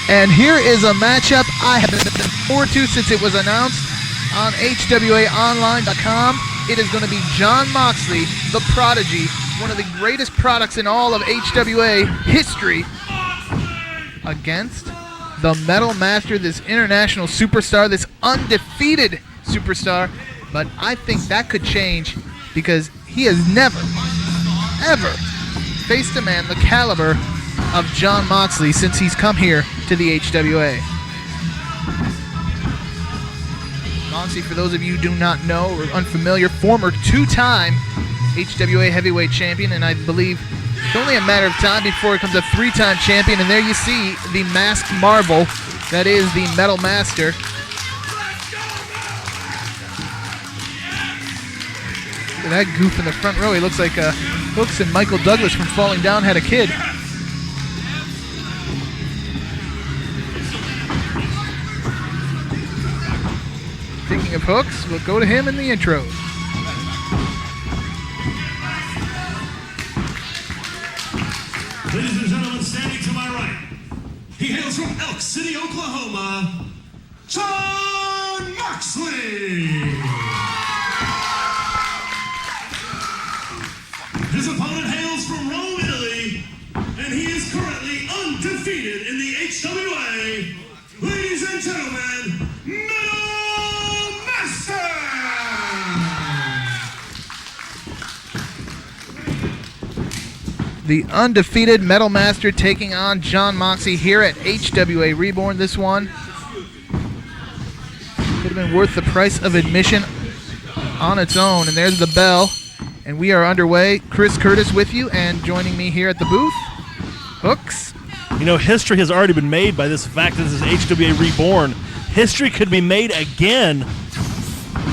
And here is a matchup I have been looking forward to since it was announced on HWAOnline.com. It is going to be Jon Moxley, the Prodigy, one of the greatest products in all of HWA history, against the Metal Master, this international superstar, this undefeated superstar. But I think that could change because he has never, ever faced a man the caliber of Jon Moxley since he's come here to the HWA. Moxley, for those of you who do not know or unfamiliar, former two-time HWA heavyweight champion, and I believe it's only a matter of time before he becomes a three-time champion. And there you see the masked marvel that is the Metal Master. Look at that goof in the front row. He looks like Hooks and Michael Douglas from Falling Down had a kid. Speaking of Hooks, we'll go to him in the intro. Ladies and gentlemen, standing to my right, he hails from Elk City, Oklahoma, Jon Moxley. His opponent hails from Rome, Italy, and he is currently undefeated in the HWA. Ladies and gentlemen, Metal Master! The undefeated Metal Master taking on Jon Moxley here at HWA Reborn. This one could have been worth the price of admission on its own. And there's the bell. And we are underway. Chris Curtis with you, and joining me here at the booth, Hooks. You know, history has already been made by this fact that this is HWA Reborn. History could be made again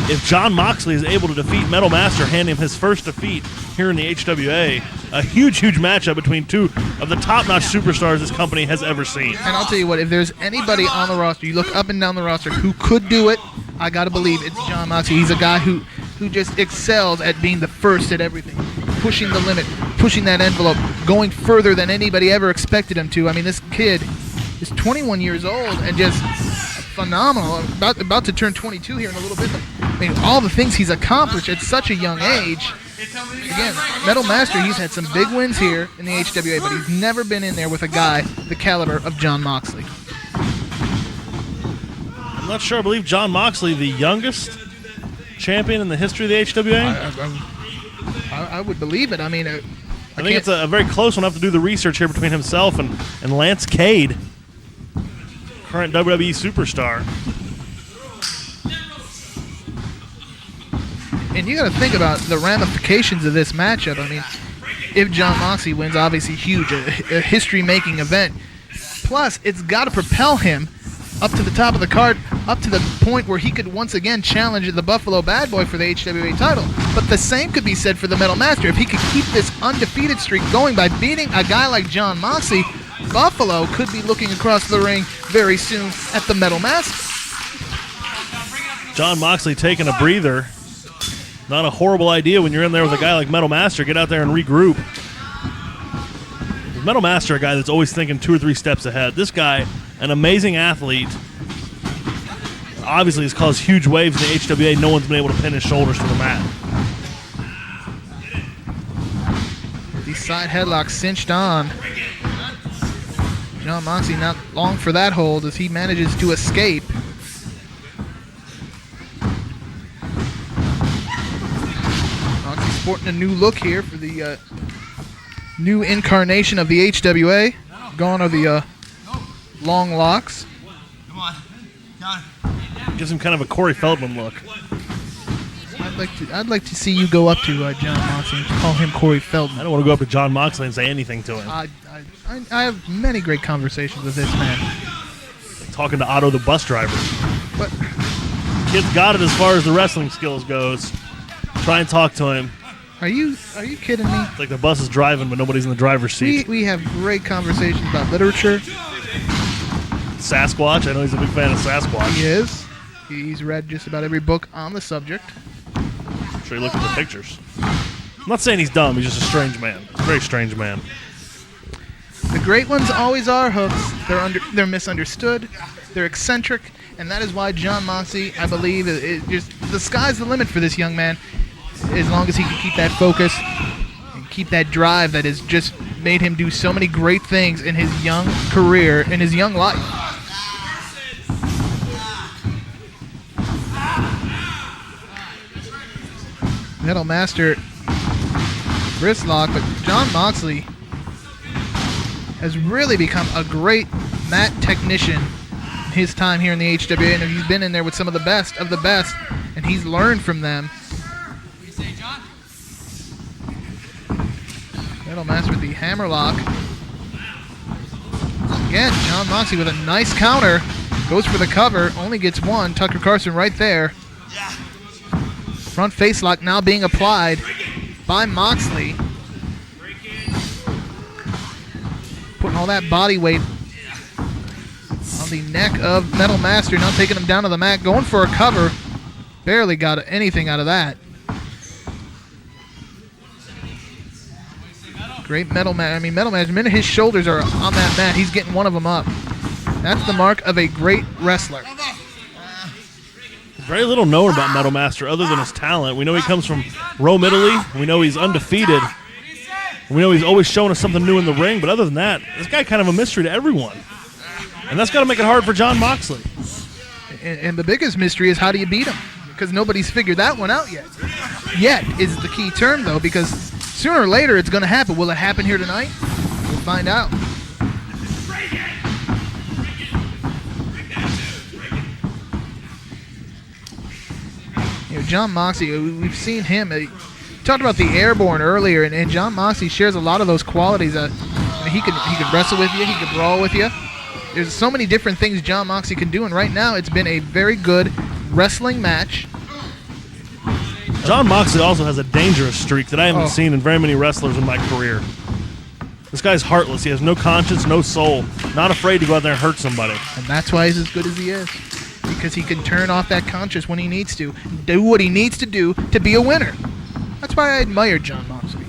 if Jon Moxley is able to defeat Metal Master, handing him his first defeat here in the HWA. A huge, huge matchup between two of the top-notch superstars this company has ever seen. And I'll tell you what, if there's anybody on the roster, you look up and down the roster, who could do it, I got to believe it's Jon Moxley. He's a guy who just excels at being the first at everything, pushing the limit, pushing that envelope, going further than anybody ever expected him to. I mean, this kid is 21 years old and just phenomenal. About to turn 22 here in a little bit. I mean, all the things he's accomplished at such a young age. Again, Metal Master, he's had some big wins here in the HWA, but he's never been in there with a guy the caliber of Jon Moxley. I'm not sure. I believe Jon Moxley, the youngest champion in the history of the HWA. I would believe it. I mean, I think it's a very close one. I have to do the research here between himself and Lance Cade, current WWE superstar. And you got to think about the ramifications of this matchup. I mean, if Jon Moxley wins, obviously huge, a history-making event. Plus, it's got to propel him up to the top of the card, up to the point where he could once again challenge the Buffalo Bad Boy for the HWA title. But the same could be said for the Metal Master. If he could keep this undefeated streak going by beating a guy like Jon Moxley, Buffalo could be looking across the ring very soon at the Metal Master. Jon Moxley taking a breather. Not a horrible idea when you're in there with a guy like Metal Master. Get out there and regroup. Metal Master, a guy that's always thinking 2 or 3 steps ahead. This guy, an amazing athlete, obviously has caused huge waves in the HWA. No one's been able to pin his shoulders to the mat. These side headlocks cinched on. Jon Moxley not long for that hold as he manages to escape. Moxley sporting a new look here for the new incarnation of the HWA. Gone are the long locks. Come on. Gives him kind of a Corey Feldman look. I'd like to see you go up to Jon Moxley and call him Corey Feldman. I don't want to go up to Jon Moxley and say anything to him. I have many great conversations with this man. Like talking to Otto the bus driver. But Kid's got it as far as the wrestling skills goes. Try and talk to him. Are you kidding me? It's like the bus is driving, but nobody's in the driver's seat. We have great conversations about literature. Sasquatch. I know he's a big fan of Sasquatch. He is. He's read just about every book on the subject. I'm sure he looked at the pictures. I'm not saying he's dumb. He's just a strange man. A very strange man. The great ones always are, Hooks. They're misunderstood. They're eccentric, and that is why Jon Moxley, I believe, just the sky's the limit for this young man. As long as he can keep that focus and keep that drive that has just made him do so many great things in his young career, in his young life. Metal Master wrist lock, but Jon Moxley has really become a great mat technician in his time here in the HWA, and he's been in there with some of the best, and he's learned from them. Metal Master with the hammerlock. Again, Jon Moxley with a nice counter. Goes for the cover, only gets one. Tucker Carlson right there. Front face lock now being applied by Moxley. Putting all that body weight on the neck of Metal Master, now taking him down to the mat, going for a cover. Barely got anything out of that. Great Metal Master. I mean, Metal Master, the minute his shoulders are on that mat, he's getting one of them up. That's the mark of a great wrestler. Very little known about Metal Master other than his talent. We know he comes from Rome, Italy. We know he's undefeated. We know he's always showing us something new in the ring, but other than that, this guy kind of a mystery to everyone. And that's got to make it hard for Jon Moxley. And the biggest mystery is how do you beat him? Because nobody's figured that one out yet. Yet is the key term, though, because sooner or later it's going to happen. Will it happen here tonight? We'll find out. You know, Jon Moxley, we've seen him. Talked about the airborne earlier, and Jon Moxley shares a lot of those qualities. I mean, he could wrestle with you, he could brawl with you. There's so many different things Jon Moxley can do, and right now it's been a very good wrestling match. Jon Moxley also has a dangerous streak that I haven't seen in very many wrestlers in my career. This guy's heartless. He has no conscience, no soul. Not afraid to go out there and hurt somebody. And that's why he's as good as he is. Because he can turn off that conscience when he needs to. Do what he needs to do to be a winner. That's why I admire Jon Moxley.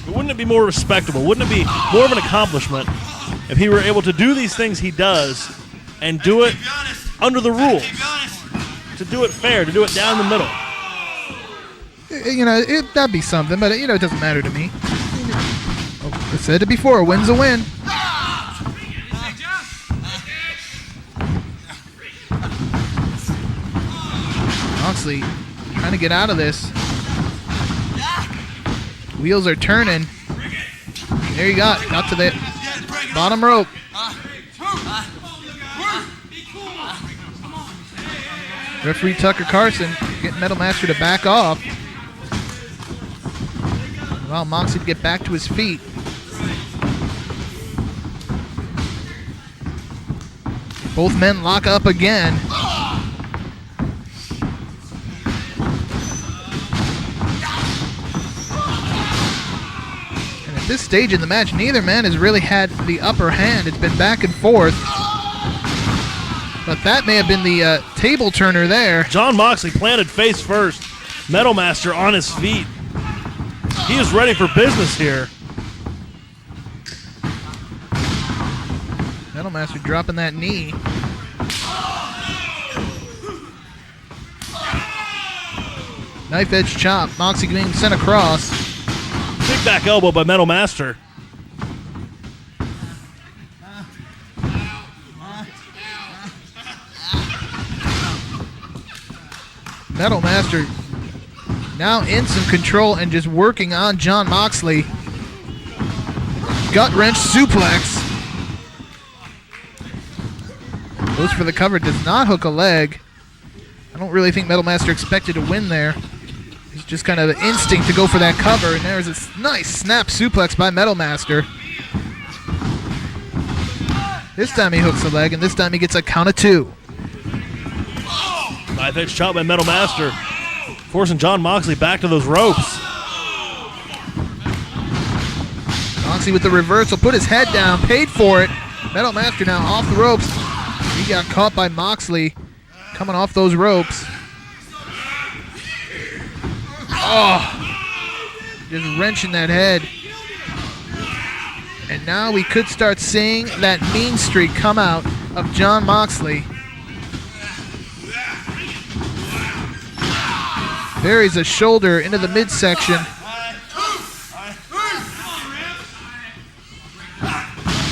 But wouldn't it be more respectable? Wouldn't it be more of an accomplishment if he were able to do these things he does and do it under the rules? To do it fair, to do it down the middle. You know, that'd be something, but, you know, it doesn't matter to me. I said it before, a win's a win. Moxley trying to get out of this. Wheels are turning. There you got to the bottom rope. Referee Tucker Carlson getting Metal Master to back off. Allow Moxley to get back to his feet. Both men lock up again. And at this stage in the match, neither man has really had the upper hand. It's been back and forth. But that may have been the table turner there. Jon Moxley planted face first. Metal Master on his feet. He is ready for business here. Metal Master dropping that knee. Knife edge chop. Moxley being sent across. Big back elbow by Metal Master. Metal Master now in some control and just working on Jon Moxley. Gut wrench suplex. Goes for the cover, does not hook a leg. I don't really think Metal Master expected to win there. It's just kind of an instinct to go for that cover, and there's this nice snap suplex by Metal Master. This time he hooks the leg, and this time he gets a count of 2. Knife edge chop by Metal Master, forcing Jon Moxley back to those ropes. Moxley with the reversal, put his head down, paid for it. Metal Master now off the ropes. He got caught by Moxley coming off those ropes. Oh, just wrenching that head. And now we could start seeing that mean streak come out of Jon Moxley. Buries a shoulder into the midsection.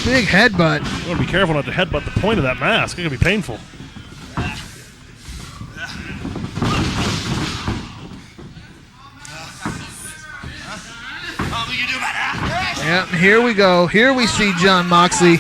Big headbutt. You want to be careful not to headbutt the point of that mask. It can be painful. Yep, here we go. Here we see Jon Moxley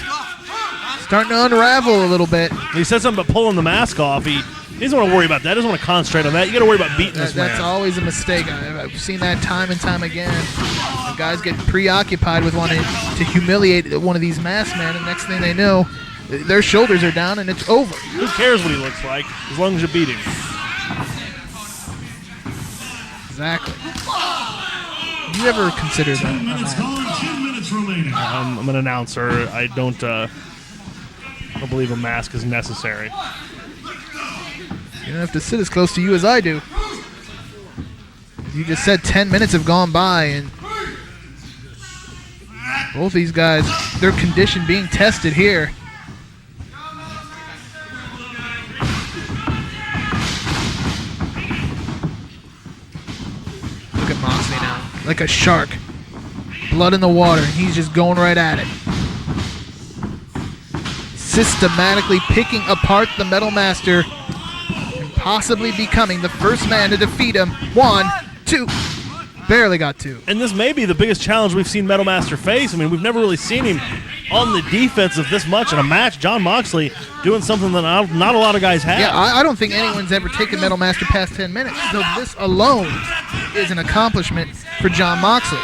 starting to unravel a little bit. He said something about pulling the mask off. He doesn't want to worry about that. He doesn't want to concentrate on that. You got to worry about beating this man. That's always a mistake. I've seen that time and time again. The guys get preoccupied with wanting to humiliate one of these masked men, and next thing they know, their shoulders are down and it's over. Who cares what he looks like as long as you beat him? Exactly. You ever consider that? 10 minutes gone, 10 minutes remaining. I'm an announcer. I don't believe a mask is necessary. You don't have to sit as close to you as I do. You just said 10 minutes have gone by, and both these guys, their condition being tested here. Look at Moxley now, like a shark. Blood in the water, and he's just going right at it. Systematically picking apart the Metal Master, possibly becoming the first man to defeat him. 1, 2, barely got 2. And this may be the biggest challenge we've seen Metal Master face. I mean, we've never really seen him on the defensive this much in a match. Jon Moxley doing something that not a lot of guys have. Yeah, I don't think anyone's ever taken Metal Master past 10 minutes. So this alone is an accomplishment for Jon Moxley.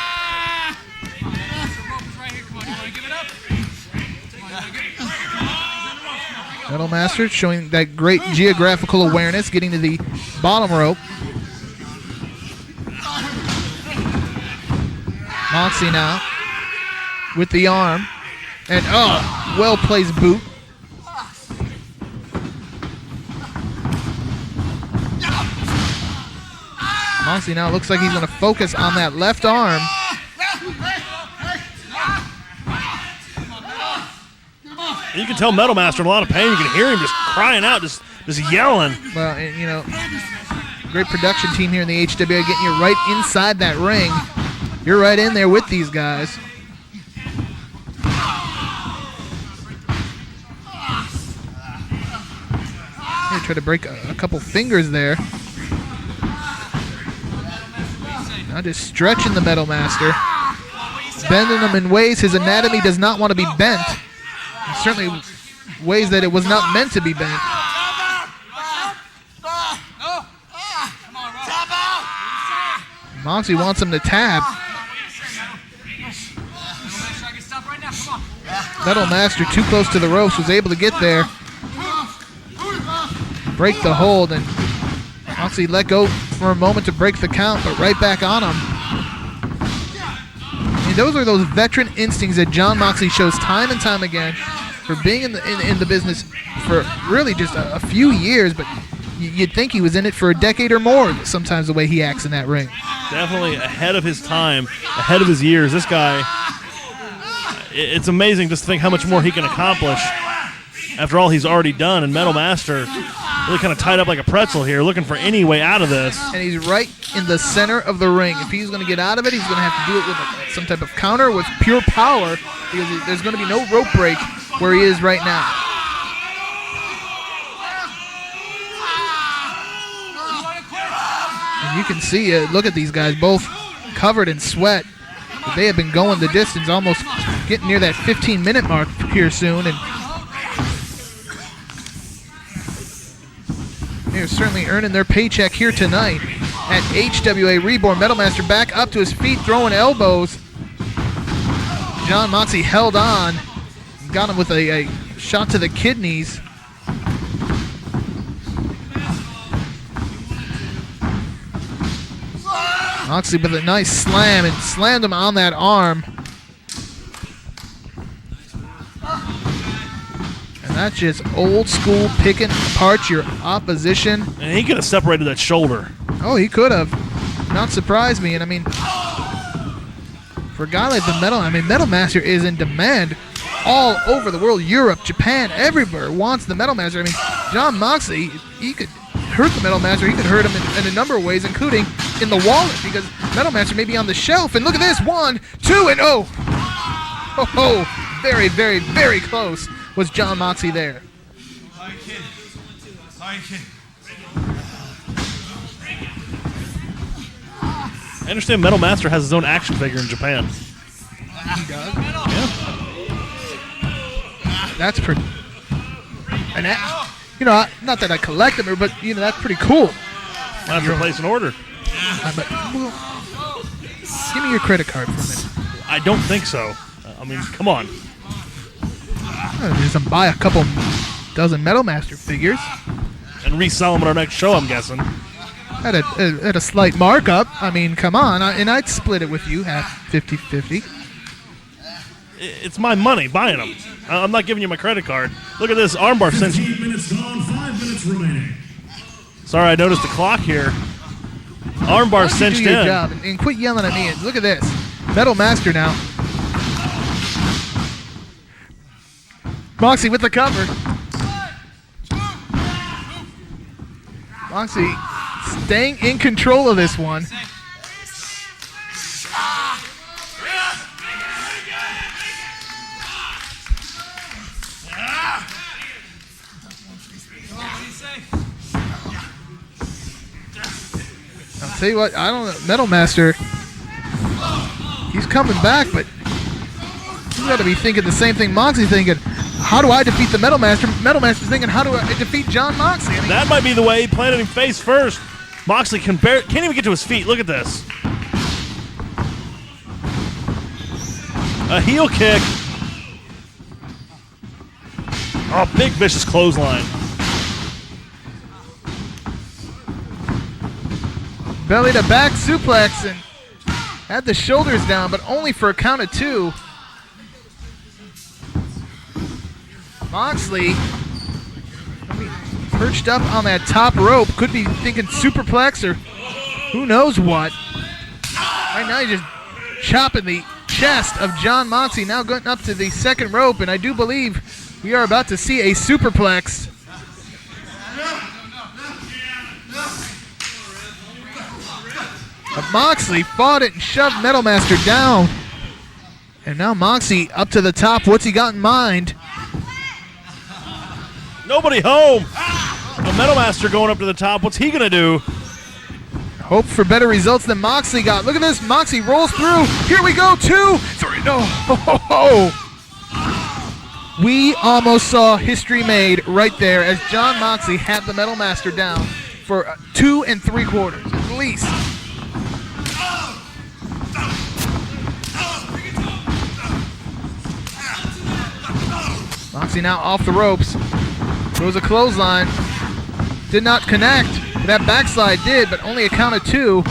Metal Master showing that great geographical awareness, getting to the bottom rope. Moxley now with the arm. And, well-placed boot. Moxley now looks like he's going to focus on that left arm. You can tell Metal Master in a lot of pain. You can hear him just crying out, just yelling. Well, and, you know, great production team here in the HWA getting you right inside that ring. You're right in there with these guys. Here, try to break a couple fingers there. Now just stretching the Metal Master. Bending him in ways his anatomy does not want to be bent. Certainly ways that it was not meant to be bent. Moxley wants him to tap. Metal Master too close to the ropes, was able to get there. Break the hold, and Moxley let go for a moment to break the count, but right back on him. And those are those veteran instincts that Jon Moxley shows time and time again for being in the business for really just a few years, but you'd think he was in it for a decade or more sometimes the way he acts in that ring. Definitely ahead of his time, ahead of his years. This guy, it's amazing just to think how much more he can accomplish after all he's already done. And Metal Master really kind of tied up like a pretzel here, looking for any way out of this. And he's right in the center of the ring. If he's going to get out of it, he's going to have to do it with some type of counter with pure power, because there's going to be no rope break where he is right now. And you can see, look at these guys, both covered in sweat. But they have been going the distance, almost getting near that 15-minute mark here soon. And they're certainly earning their paycheck here tonight at HWA Reborn. Metal Master back up to his feet, throwing elbows. Jon Moxley held on, got him with a shot to the kidneys. Moxley with a nice slam and slammed him on that arm. And that's just old school picking apart your opposition. And he could have separated that shoulder. Oh, he could have. Not surprised me. And I mean, For a guy like the Metal Master is in demand all over the world. Europe, Japan, everywhere wants the Metal Master. I mean, Jon Moxley, he could hurt the Metal Master. He could hurt him in a number of ways, including in the wallet, because Metal Master may be on the shelf. And look at this, 1, 2, and oh! Oh, very, very, very close was Jon Moxley there. Hi, kid. Hi, kid. I understand Metal Master has his own action figure in Japan. He does? Yeah. That's pretty... And that, not that I collect them, but, that's pretty cool. Might have to place an order. Give me your credit card for a minute. I don't think so. I mean, come on. Just buy a couple dozen Metal Master figures. And resell them at our next show, I'm guessing. At a slight markup. I mean, come on. And I'd split it with you, half 50-50. It's my money buying them. I'm not giving you my credit card. Look at this armbar cinch. 15 minutes gone, 5 minutes remaining. Sorry, I noticed the clock here. Armbar cinched do your in. job and quit yelling at me. Look at this. Metal Master now. Moxley with the cover. Moxley staying in control of this one. I'll tell you what, I don't know. Metal Master, he's coming back, but he's got to be thinking the same thing Moxley's thinking. How do I defeat the Metal Master? Metal Master's thinking, how do I defeat Jon Moxley? I mean, that might be the way. He planted him face first. Moxley can't even get to his feet. Look at this. A heel kick. Oh, big vicious clothesline. belly to back suplex and had the shoulders down, but only for a count of 2. Moxley perched up on that top rope. Could be thinking superplex or who knows what. Right now he's just chopping the chest of Jon Moxley. Now going up to the second rope, and I do believe we are about to see a superplex. But Moxley fought it and shoved Metal Master down. And now Moxley up to the top. What's he got in mind? Nobody home. The Metal Master going up to the top. What's he going to do? Hope for better results than Moxley got. Look at this. Moxley rolls through. Here we go. 2. 3. No. We almost saw history made right there as Jon Moxley had the Metal Master down for 2 3/4 at least. Moxley now off the ropes. Throws a clothesline. Did not connect. That backslide did, but only a count of 2.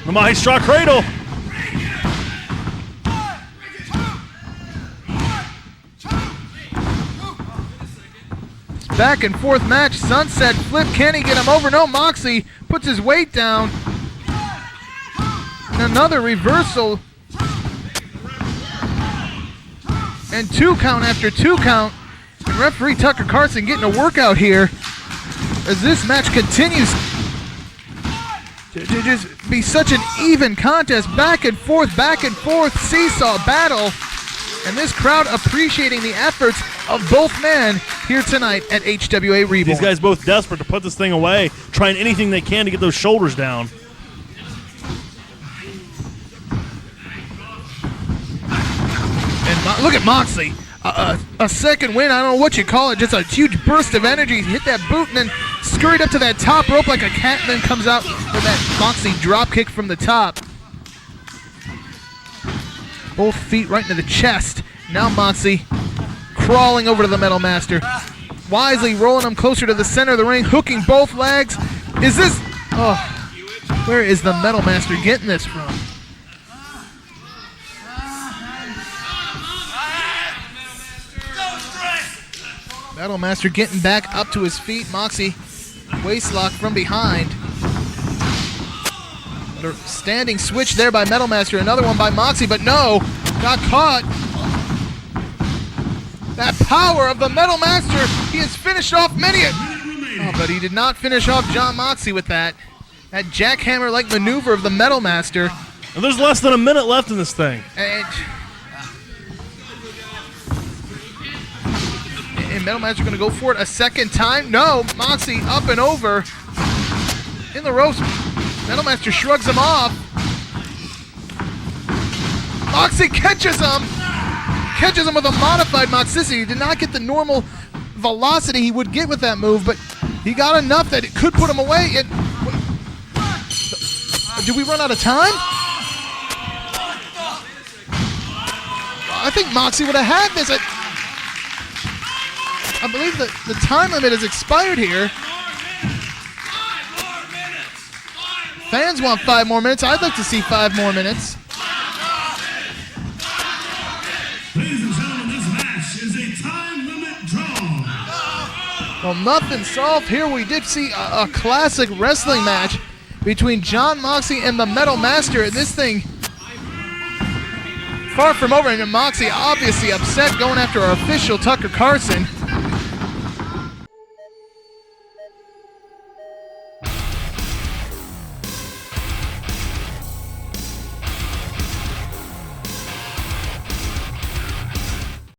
The Maestro Cradle. Back and forth match. Sunset flip. Can he get him over? No, Moxley puts his weight down. And another reversal. And 2 count after 2 count. And referee Tucker Carlson getting a workout here as this match continues to just be such an even contest. Back and forth, seesaw battle. And this crowd appreciating the efforts of both men here tonight at HWA Reborn. These guys both desperate to put this thing away, trying anything they can to get those shoulders down. And look at Moxley. A second win, I don't know what you call it, just a huge burst of energy. Hit that boot and then scurried up to that top rope like a cat and then comes out with that Moxley drop kick from the top. Both feet right into the chest. Now Moxley crawling over to the Metal Master. Wisely rolling him closer to the center of the ring, hooking both legs. Is this... Oh, where is the Metal Master getting this from? Metal Master getting back up to his feet. Moxley waist lock from behind. The standing switch there by Metal Master. Another one by Moxley, but no. Got caught. That power of the Metal Master. He has finished off many. Oh, but he did not finish off Jon Moxley with that. That jackhammer-like maneuver of the Metal Master. And there's less than a minute left in this thing. And Metal Master going to go for it a second time. No, Moxley up and over. In the ropes. Metal Master shrugs him off. Moxley catches him. Catches him with a modified Moxicity. He did not get the normal velocity he would get with that move, but he got enough that it could put him away. Did we run out of time? I think Moxley would have had this. I believe that the time limit has expired here. Fans want 5 more minutes. I'd like to see 5 more minutes. Ladies and gentlemen, this match is a time limit draw. Well, nothing solved. Here we did see a classic wrestling match between Jon Moxley and the Metal Master. And this thing, far from over. And Moxley obviously upset going after our official, Tucker Carlson.